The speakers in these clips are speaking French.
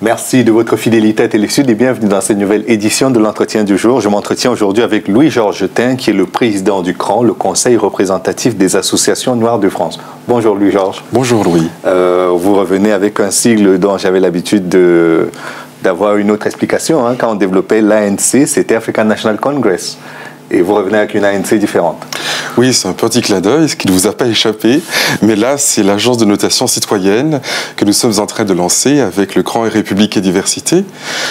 Merci de votre fidélité à Télésud et bienvenue dans cette nouvelle édition de l'entretien du jour. Je m'entretiens aujourd'hui avec Louis-Georges Tin, qui est le président du CRAN, le Conseil représentatif des associations noires de France. Bonjour Louis-Georges. Bonjour Louis. Vous revenez avec un sigle dont j'avais l'habitude d'avoir une autre explication. Quand on développait l'ANC, c'était African National Congress. Et vous revenez avec une ANC différente. Oui, c'est un petit clin d'œil, ce qui ne vous a pas échappé. Mais là, c'est l'agence de notation citoyenne que nous sommes en train de lancer avec le CRAN et République et Diversité.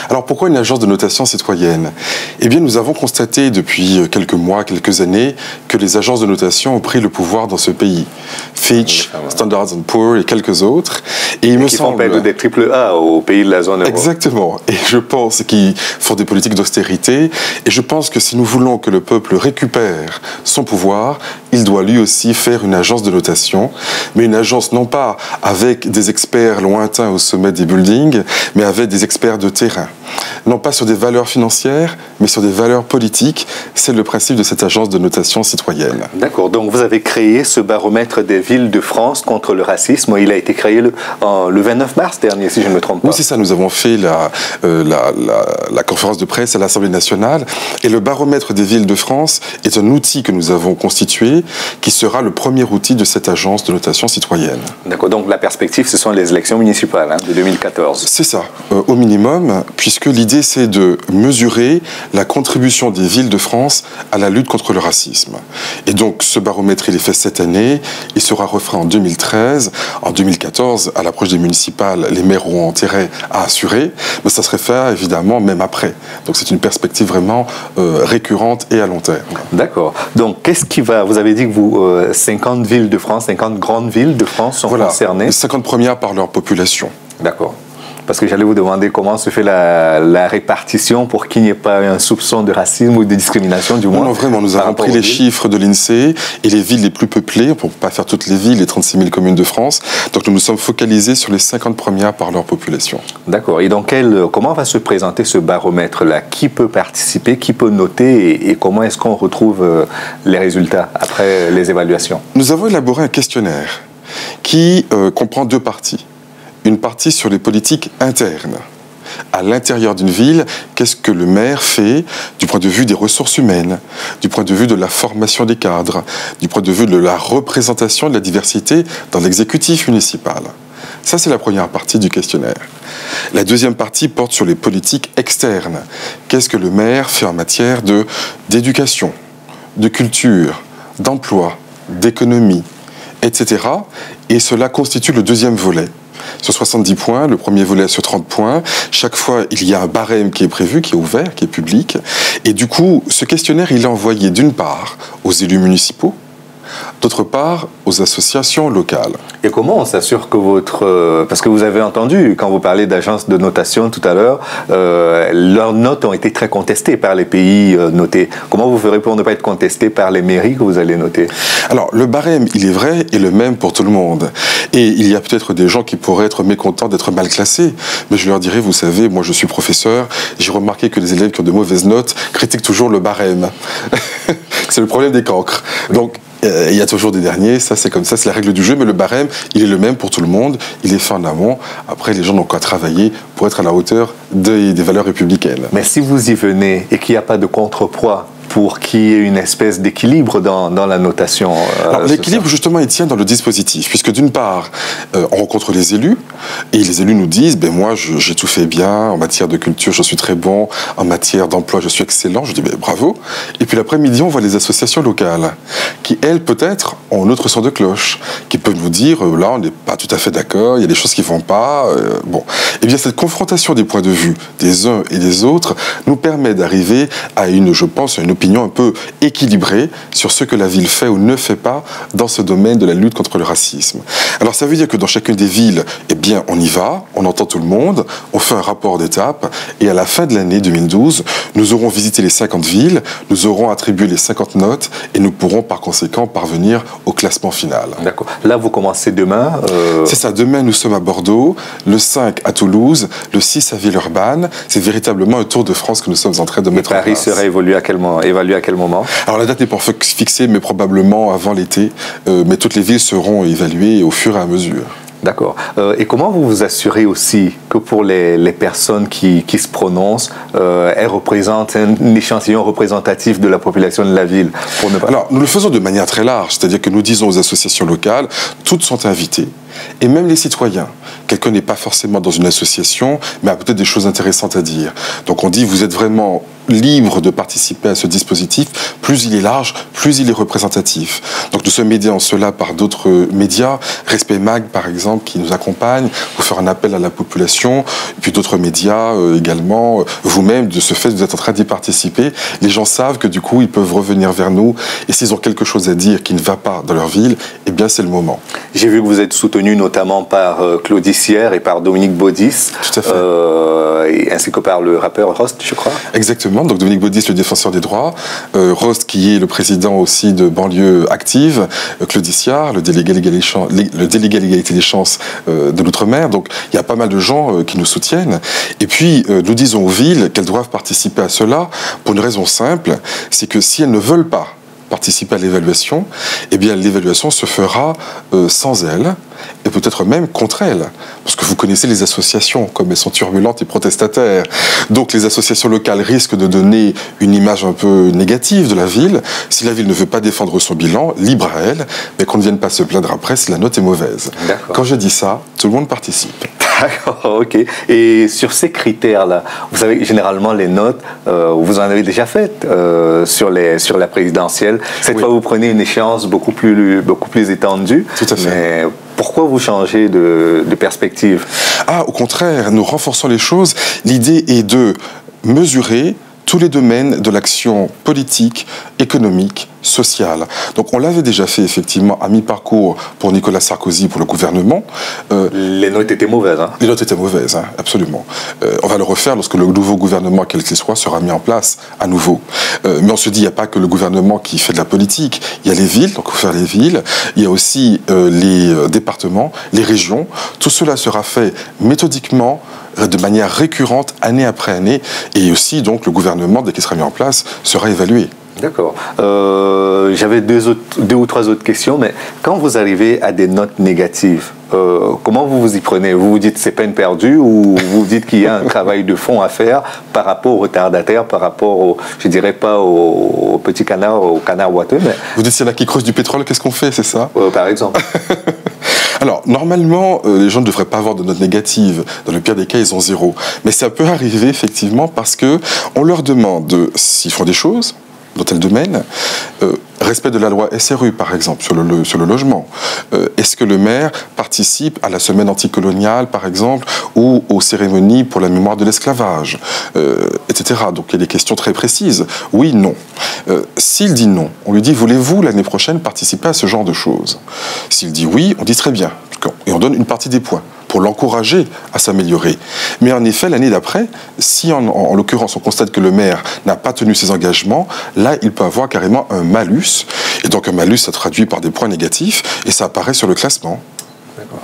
Alors, pourquoi une agence de notation citoyenne? Eh bien, nous avons constaté depuis quelques mois, quelques années, que les agences de notation ont pris le pouvoir dans ce pays. Fitch, Standard & Poor's et quelques autres. Et il me semble... Qui font des triple A au pays de la zone euro. Exactement. Et je pense qu'ils font des politiques d'austérité. Et je pense que si nous voulons que le peuple récupère son pouvoir, il doit lui aussi faire une agence de notation, mais une agence non pas avec des experts lointains au sommet des buildings, mais avec des experts de terrain. Non pas sur des valeurs financières, mais sur des valeurs politiques. C'est le principe de cette agence de notation citoyenne. D'accord. Donc vous avez créé ce baromètre des villes de France contre le racisme. Il a été créé le 29 mars dernier, si je ne me trompe pas. Oui, c'est ça. Nous avons fait la conférence de presse à l'Assemblée nationale. Et le baromètre des villes de France est un outil que nous avons constitué qui sera le premier outil de cette agence de notation citoyenne. D'accord. Donc la perspective, ce sont les élections municipales de 2014. C'est ça, au minimum, puisque l'idée c'est de mesurer la contribution des villes de France à la lutte contre le racisme. Et donc ce baromètre, il est fait cette année, il sera refait en 2013, en 2014, à l'approche des municipales, les maires auront intérêt à assurer, mais ça serait fait évidemment même après. Donc c'est une perspective vraiment récurrente et à long terme. D'accord. Donc qu'est-ce qui va... Vous avez dit que 50 villes de France, 50 grandes villes de France sont concernées. Les 50 premières par leur population. D'accord. Parce que j'allais vous demander comment se fait la répartition pour qu'il n'y ait pas un soupçon de racisme ou de discrimination, du moins. Non, vraiment, nous avons pris les chiffres de l'INSEE et les villes les plus peuplées, pour ne pas faire toutes les villes, les 36 000 communes de France. Donc nous nous sommes focalisés sur les 50 premières par leur population. D'accord. Et donc, comment va se présenter ce baromètre-là? Qui peut participer? Qui peut noter? Et comment est-ce qu'on retrouve les résultats après les évaluations? Nous avons élaboré un questionnaire qui comprend deux parties. Une partie sur les politiques internes. À l'intérieur d'une ville, qu'est-ce que le maire fait du point de vue des ressources humaines, du point de vue de la formation des cadres, du point de vue de la représentation de la diversité dans l'exécutif municipal. Ça, c'est la première partie du questionnaire. La deuxième partie porte sur les politiques externes. Qu'est-ce que le maire fait en matière d'éducation, de culture, d'emploi, d'économie, etc. Et cela constitue le deuxième volet. Sur 70 points, le premier volet sur 30 points. Chaque fois, il y a un barème qui est prévu, qui est ouvert, qui est public. Et du coup, ce questionnaire, il est envoyé d'une part aux élus municipaux, d'autre part aux associations locales. Et comment on s'assure que parce que vous avez entendu, quand vous parlez d'agences de notation tout à l'heure, leurs notes ont été très contestées par les pays notés. Comment vous ferez pour ne pas être contesté par les mairies que vous allez noter? Alors, le barème, il est vrai, est le même pour tout le monde. Et il y a peut-être des gens qui pourraient être mécontents d'être mal classés. Mais je leur dirais, vous savez, moi je suis professeur, j'ai remarqué que les élèves qui ont de mauvaises notes critiquent toujours le barème. C'est le problème des cancres. Donc, il y a toujours des derniers, ça c'est comme ça, c'est la règle du jeu, mais le barème, il est le même pour tout le monde, il est fait en amont. Après, les gens n'ont qu'à travailler pour être à la hauteur des valeurs républicaines. Mais si vous y venez et qu'il n'y a pas de contrepoids pour qu'il y ait une espèce d'équilibre dans la notation. L'équilibre, justement, il tient dans le dispositif, puisque d'une part, on rencontre les élus, et les élus nous disent, ben moi, j'ai tout fait bien, en matière de culture, je suis très bon, en matière d'emploi, je suis excellent, je dis, ben bravo. Et puis l'après-midi, on voit les associations locales, qui, elles, peut-être, ont un autre son de cloche, qui peuvent nous dire, là, on n'est pas tout à fait d'accord, il y a des choses qui ne vont pas, bon. Eh bien, cette confrontation des points de vue des uns et des autres nous permet d'arriver à je pense, à une opinion un peu équilibrée sur ce que la ville fait ou ne fait pas dans ce domaine de la lutte contre le racisme. Alors ça veut dire que dans chacune des villes, eh bien on y va, on entend tout le monde, on fait un rapport d'étape et à la fin de l'année 2012, nous aurons visité les 50 villes, nous aurons attribué les 50 notes et nous pourrons par conséquent parvenir au classement final. D'accord. Là vous commencez demain C'est ça, demain nous sommes à Bordeaux, le 5 à Toulouse, le 6 à Villeurbanne. C'est véritablement un tour de France que nous sommes en train de mettre en place. Paris sera évalué à quel moment? Alors la date n'est pas fixée, mais probablement avant l'été. Mais toutes les villes seront évaluées au fur et à mesure. D'accord. Et comment vous vous assurez aussi que pour les personnes qui se prononcent, elles représentent un échantillon représentatif de la population de la ville pour ne pas... Alors, nous le faisons de manière très large, c'est-à-dire que nous disons aux associations locales, toutes sont invitées. Et même les citoyens. Quelqu'un n'est pas forcément dans une association, mais a peut-être des choses intéressantes à dire. Donc on dit, vous êtes vraiment libre de participer à ce dispositif. Plus il est large, plus il est représentatif. Donc nous sommes aidés en cela par d'autres médias, Respect Mag par exemple, qui nous accompagne pour faire un appel à la population, et puis d'autres médias également. Vous-même, de ce fait, vous êtes en train d'y participer. Les gens savent que du coup, ils peuvent revenir vers nous, et s'ils ont quelque chose à dire qui ne va pas dans leur ville, eh bien c'est le moment. J'ai vu que vous êtes soutenu notamment par Claude Issière et par Dominique Baudis, tout à fait. Ainsi que par le rappeur Rost, je crois. Exactement, donc Dominique Baudis, le défenseur des droits, Rost qui est le président aussi de Banlieue Active, Claude Issiard, le délégué à l'égalité des chances de l'Outre-mer. Donc il y a pas mal de gens qui nous soutiennent. Et puis nous disons aux villes qu'elles doivent participer à cela pour une raison simple, c'est que si elles ne veulent pas participer à l'évaluation, eh bien l'évaluation se fera sans elles, et peut-être même contre elles. Parce que vous connaissez les associations, comme elles sont turbulentes et protestataires. Donc les associations locales risquent de donner une image un peu négative de la ville. Si la ville ne veut pas défendre son bilan, libre à elle, mais qu'on ne vienne pas se plaindre après si la note est mauvaise. Quand je dis ça, tout le monde participe. D'accord, ok. Et sur ces critères-là, vous savez, généralement, les notes, vous en avez déjà faites sur la présidentielle. Cette fois, vous prenez une échéance beaucoup plus étendue. Tout à fait. Mais pourquoi vous changez de perspective? Au contraire, nous renforçons les choses. L'idée est de mesurer tous les domaines de l'action politique, économique, sociale. Donc on l'avait déjà fait effectivement à mi-parcours pour Nicolas Sarkozy, pour le gouvernement. Les notes étaient mauvaises. Hein. Les notes étaient mauvaises, hein, absolument. On va le refaire lorsque le nouveau gouvernement, quel qu'il soit, sera mis en place à nouveau. Mais on se dit, il n'y a pas que le gouvernement qui fait de la politique. Il y a les villes, donc il faut faire les villes. Il y a aussi les départements, les régions. Tout cela sera fait méthodiquement, de manière récurrente, année après année. Et aussi, donc, le gouvernement, dès qu'il sera mis en place, sera évalué. D'accord. J'avais deux ou trois autres questions, mais quand vous arrivez à des notes négatives, comment vous vous y prenez? Vous vous dites c'est peine perdue ou vous vous dites qu'il y a un travail de fond à faire par rapport aux retardataires, par rapport au, je dirais pas au petit canard, au canard boiteux, mais... Vous dites s'il y en a qui creusent du pétrole, qu'est-ce qu'on fait, c'est ça? Par exemple. Alors, normalement, les gens ne devraient pas avoir de notes négatives. Dans le pire des cas, ils ont 0. Mais ça peut arriver, effectivement, parce que on leur demande s'ils font des choses dans tel domaine, respect de la loi SRU, par exemple, sur le logement. Est-ce que le maire participe à la semaine anticoloniale, par exemple, ou aux cérémonies pour la mémoire de l'esclavage, etc. Donc, il y a des questions très précises. Oui, non. S'il dit non, on lui dit, voulez-vous l'année prochaine participer à ce genre de choses? S'il dit oui, on dit très bien. Et on donne une partie des points pour l'encourager à s'améliorer. Mais en effet, l'année d'après, si en l'occurrence on constate que le maire n'a pas tenu ses engagements, là il peut avoir carrément un malus. Et donc un malus, ça traduit par des points négatifs et ça apparaît sur le classement. D'accord.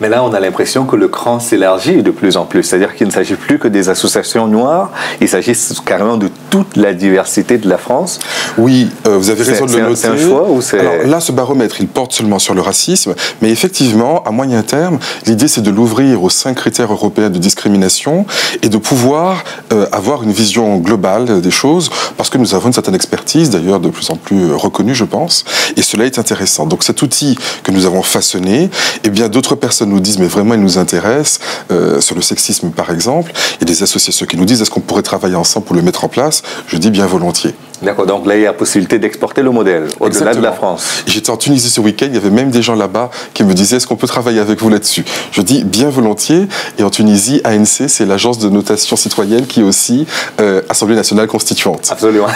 Mais là, on a l'impression que le cran s'élargit de plus en plus. C'est-à-dire qu'il ne s'agit plus que des associations noires, il s'agit carrément de toute la diversité de la France. Oui, vous avez raison de le noter. C'est un choix ou c'est... Alors là, ce baromètre, il porte seulement sur le racisme, mais effectivement, à moyen terme, l'idée, c'est de l'ouvrir aux 5 critères européens de discrimination et de pouvoir avoir une vision globale des choses, parce que nous avons une certaine expertise, d'ailleurs de plus en plus reconnue, je pense, et cela est intéressant. Donc cet outil que nous avons façonné, eh bien d'autres personnes nous disent, mais vraiment, il nous intéresse, sur le sexisme, par exemple. Il y a des associations qui nous disent, est-ce qu'on pourrait travailler ensemble pour le mettre en place? Je dis bien volontiers. D'accord, donc là, il y a la possibilité d'exporter le modèle au-delà de la France. J'étais en Tunisie ce week-end, il y avait même des gens là-bas qui me disaient, est-ce qu'on peut travailler avec vous là-dessus? Je dis bien volontiers. Et en Tunisie, ANC, c'est l'agence de notation citoyenne qui est aussi Assemblée nationale constituante. Absolument.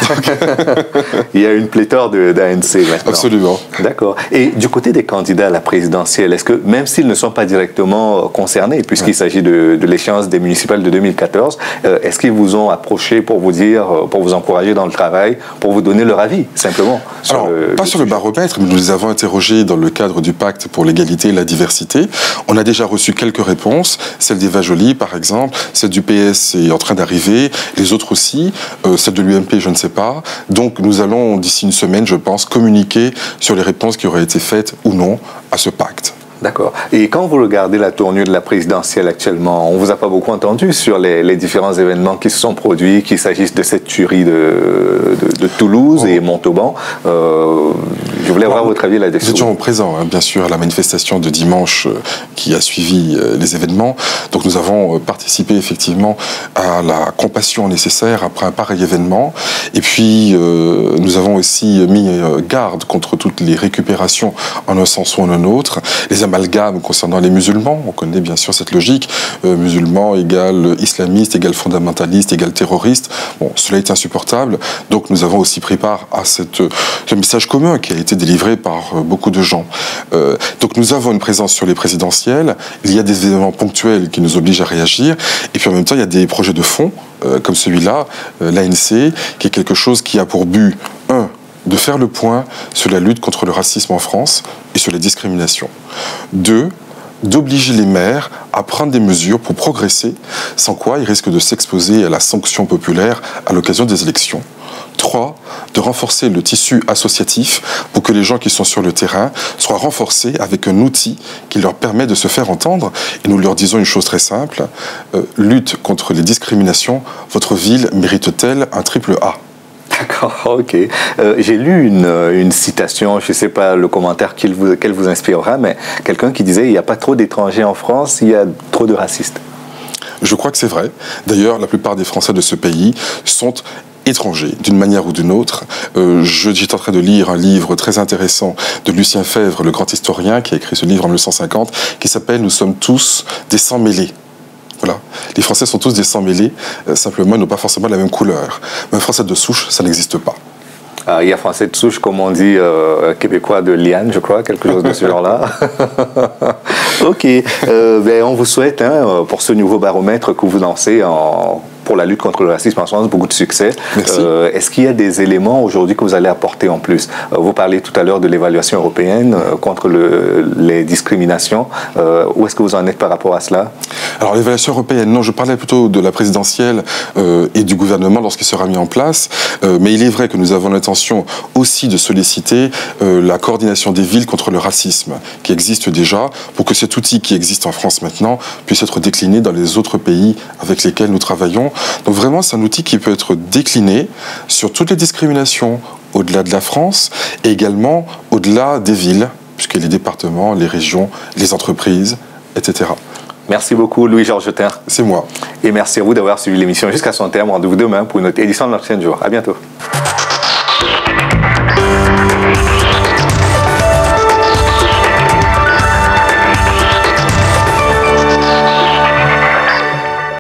Il y a une pléthore d'ANC maintenant. Absolument. D'accord. Et du côté des candidats à la présidentielle, est-ce que, même s'ils ne sont pas directement concernés, puisqu'il s'agit de l'échéance des municipales de 2014, est-ce qu'ils vous ont approché pour vous dire, pour vous encourager dans le travail, pour vous donner leur avis, simplement? Alors, pas sur le baromètre, mais nous les avons interrogés dans le cadre du pacte pour l'égalité et la diversité. On a déjà reçu quelques réponses, celle d'Eva Joly, par exemple, celle du PS est en train d'arriver, les autres aussi, celle de l'UMP, je ne sais pas. Donc, nous allons, d'ici une semaine, je pense, communiquer sur les réponses qui auraient été faites ou non à ce pacte. D'accord. Et quand vous regardez la tournure de la présidentielle actuellement, on ne vous a pas beaucoup entendu sur les différents événements qui se sont produits, qu'il s'agisse de cette tuerie de Toulouse et Montauban. Je voulais avoir votre avis là-dessus. Nous étions présents, hein, bien sûr, à la manifestation de dimanche qui a suivi les événements. Donc nous avons participé effectivement à la compassion nécessaire après un pareil événement. Et puis nous avons aussi mis garde contre toutes les récupérations en un sens ou en un autre. Les amalgames concernant les musulmans, on connaît bien sûr cette logique, musulmans égale islamiste, égale fondamentaliste, égale terroriste. Bon, cela est insupportable, donc nous avons aussi pris part à ce message commun qui a été délivré par beaucoup de gens. Donc nous avons une présence sur les présidentielles, il y a des événements ponctuels qui nous obligent à réagir, et puis en même temps il y a des projets de fond, comme celui-là, l'ANC, qui est quelque chose qui a pour but, de faire le point sur la lutte contre le racisme en France et sur les discriminations. 2, d'obliger les maires à prendre des mesures pour progresser, sans quoi ils risquent de s'exposer à la sanction populaire à l'occasion des élections. 3, de renforcer le tissu associatif pour que les gens qui sont sur le terrain soient renforcés avec un outil qui leur permet de se faire entendre. Et nous leur disons une chose très simple, lutte contre les discriminations, votre ville mérite-t-elle un triple A ? D'accord, ok. J'ai lu une citation, je ne sais pas le commentaire qu'elle vous inspirera, mais quelqu'un qui disait « il n'y a pas trop d'étrangers en France, il y a trop de racistes ». Je crois que c'est vrai. D'ailleurs, la plupart des Français de ce pays sont étrangers, d'une manière ou d'une autre. J'étais en train de lire un livre très intéressant de Lucien Febvre, le grand historien, qui a écrit ce livre en 1950, qui s'appelle « Nous sommes tous des sans-mêlés ». Voilà. Les Français sont tous des sans-mêlés, simplement ils n'ont pas forcément la même couleur. Mais un Français de souche, ça n'existe pas. Il y a Français de souche, comme on dit, québécois de liane, je crois, quelque chose de ce genre-là. Ok. Ben, on vous souhaite, hein, pour ce nouveau baromètre que vous lancez pour la lutte contre le racisme en France, beaucoup de succès. Merci. Est-ce qu'il y a des éléments aujourd'hui que vous allez apporter en plus? Vous parlez tout à l'heure de l'évaluation européenne contre les discriminations. Où est-ce que vous en êtes par rapport à cela? Alors l'évaluation européenne, non, je parlais plutôt de la présidentielle et du gouvernement lorsqu'il sera mis en place. Mais il est vrai que nous avons l'intention aussi de solliciter la coordination des villes contre le racisme, qui existe déjà, pour que cet outil qui existe en France maintenant puisse être décliné dans les autres pays avec lesquels nous travaillons. Donc vraiment, c'est un outil qui peut être décliné sur toutes les discriminations au-delà de la France et également au-delà des villes, puisque les départements, les régions, les entreprises, etc. Merci beaucoup, Louis-Georges Jeuthin. C'est moi. Et merci à vous d'avoir suivi l'émission jusqu'à son terme. Rendez-vous demain pour une autre édition de l'Ancien Jour. À bientôt.